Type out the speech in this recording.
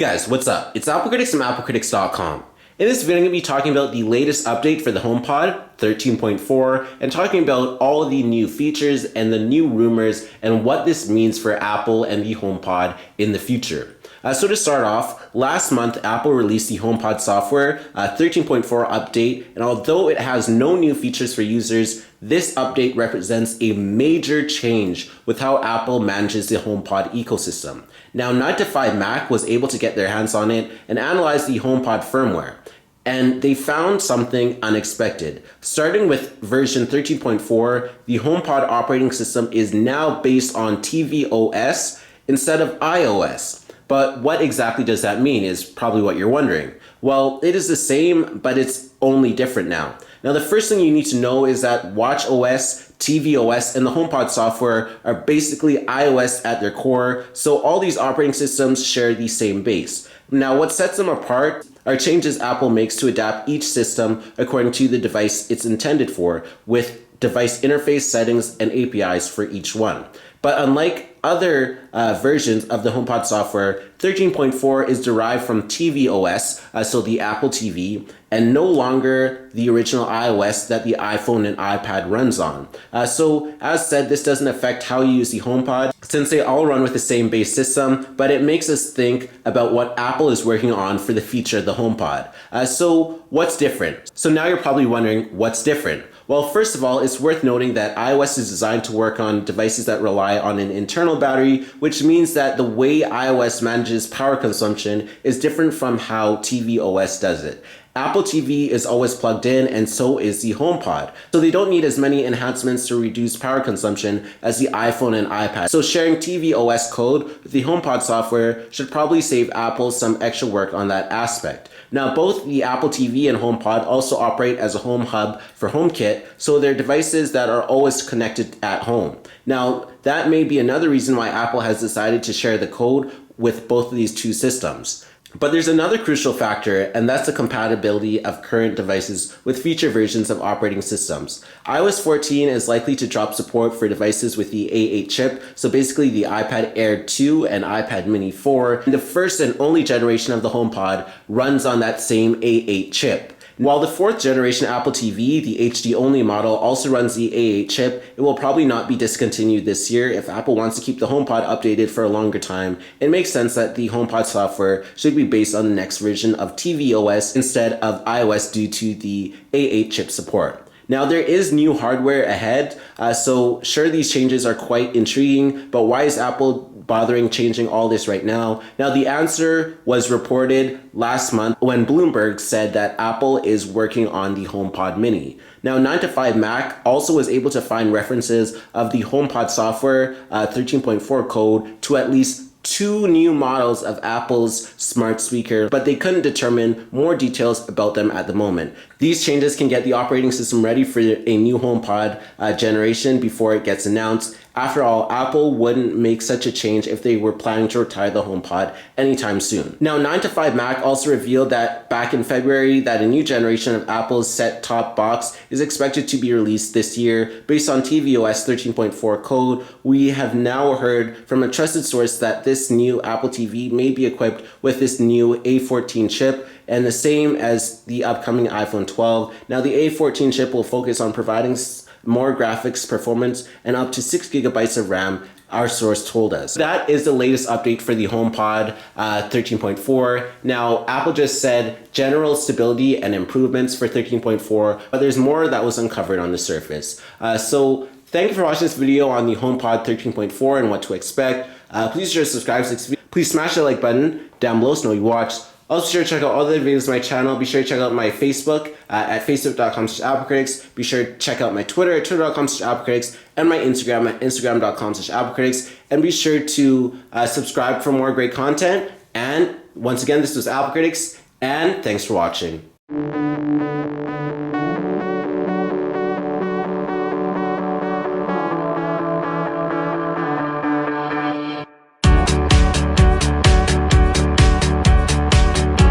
guys, what's up? It's Applecritics from Applecritics.com. In this video, I'm going to be talking about the latest update for the Homepod 13.4 and talking about all of the new features and the new rumors and what this means for Apple and the Homepod in the future. So to start off, last month Apple released the Homepod software 13.4 update, and although it has no new features for users, this update represents a major change with how Apple manages the HomePod ecosystem. Now, 9to5Mac was able to get their hands on it and analyze the HomePod firmware. And they found something unexpected. Starting with version 13.4, the HomePod operating system is now based on tvOS instead of iOS. But what exactly does that mean is probably what you're wondering. Well, it is the same, but it's only different now. Now, the first thing you need to know is that watchOS, tvOS, and the HomePod software are basically iOS at their core, so all these operating systems share the same base. Now, what sets them apart are changes Apple makes to adapt each system according to the device it's intended for, with device interface settings and APIs for each one. But unlike other versions of the HomePod software, 13.4 is derived from tvOS, so the Apple TV, and no longer the original iOS that the iPhone and iPad runs on. So as said, this doesn't affect how you use the HomePod since they all run with the same base system, but it makes us think about what Apple is working on for the future of the HomePod. So what's different? So now you're probably wondering what's different. Well, first of all, it's worth noting that iOS is designed to work on devices that rely on an internal battery, which means that the way iOS manages power consumption is different from how tvOS does it. Apple TV is always plugged in, and so is the HomePod. So they don't need as many enhancements to reduce power consumption as the iPhone and iPad. So sharing tvOS code with the HomePod software should probably save Apple some extra work on that aspect. Now, both the Apple TV and HomePod also operate as a home hub for HomeKit, so they're devices that are always connected at home. Now, that may be another reason why Apple has decided to share the code with both of these two systems. But there's another crucial factor, and that's the compatibility of current devices with future versions of operating systems. iOS 14 is likely to drop support for devices with the A8 chip, so basically the iPad Air 2 and iPad Mini 4. And the first and only generation of the HomePod runs on that same A8 chip. While the fourth generation Apple TV, the HD-only model, also runs the A8 chip, it will probably not be discontinued this year. If Apple wants to keep the HomePod updated for a longer time, it makes sense that the HomePod software should be based on the next version of tvOS instead of iOS due to the A8 chip support. Now, there is new hardware ahead, so sure, these changes are quite intriguing, but why is Apple bothering changing all this right now? Now, the answer was reported last month when Bloomberg said that Apple is working on the HomePod Mini. Now, 9to5Mac also was able to find references of the HomePod software 13.4 code to at least two new models of Apple's smart speaker, but they couldn't determine more details about them at the moment. These changes can get the operating system ready for a new HomePod generation before it gets announced. After all, Apple wouldn't make such a change if they were planning to retire the HomePod anytime soon. Now, 9to5Mac also revealed that back in February that a new generation of Apple's set-top box is expected to be released this year based on tvOS 13.4 code. We have now heard from a trusted source that this new Apple TV may be equipped with this new A14 chip, and the same as the upcoming iPhone 12. Now, the A14 chip will focus on providing more graphics performance and up to 6 gigabytes of RAM, our source told us. That is the latest update for the HomePod 13.4. Now, Apple just said general stability and improvements for 13.4, but there's more that was uncovered on the surface. So thank you for watching this video on the HomePod 13.4 and what to expect. Please be sure to subscribe to this video. Please smash the like button down below so you know you watched. Also, be sure to check out all the videos on my channel. Be sure to check out my Facebook at facebook.com/Applecritics. Be sure to check out my Twitter at twitter.com/Applecritics and my Instagram at instagram.com/Applecritics. And be sure to subscribe for more great content. And once again, this was Applecritics, and thanks for watching.